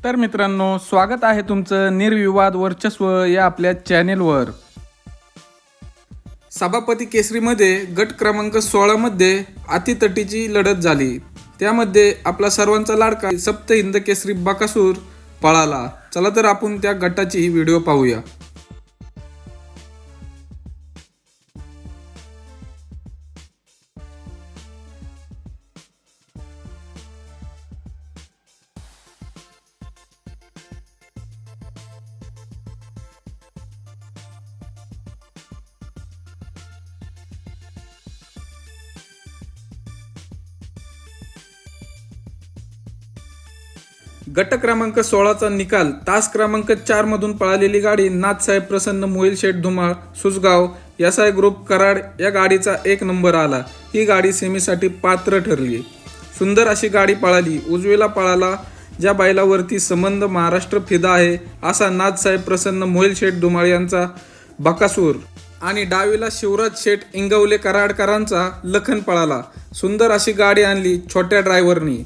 तर मित्रांनो, स्वागत आहे तुमचं निर्विवाद वर्चस्व या आपल्या चॅनेलवर। सभापती केसरीमध्ये गट क्रमांक 16 मध्ये अतितटीची लढत झाली। त्यामध्ये आपला सर्वांचा लाडका सप्त हिंद केसरी बकासूर पळाला। चला तर आपण त्या गटाची व्हिडिओ पाहूया। गट क्रमांक 16चा निकाल तास क्रमांक 4 मधून पळालेली गाडी नाथसाहेब प्रसन्न मोहिल शेठ धुमाळ सुसगाव यासाय ग्रुप कराड या गाडीचा 1 नंबर आला। ही गाडी सेमीसाठी पात्र ठरली। सुंदर अशी गाडी पळाली। उजवीला पळाला ज्या बैलावरती संबंध महाराष्ट्र फिदा आहे असा नाथसाहेब प्रसन्न मोहिल शेठ धुमाळ यांचा बकासूर आणि डावीला शिवराज शेठ इंगवले कराडकरांचा लखन पळाला। सुंदर अशी गाडी आणली छोट्या ड्रायव्हरनी।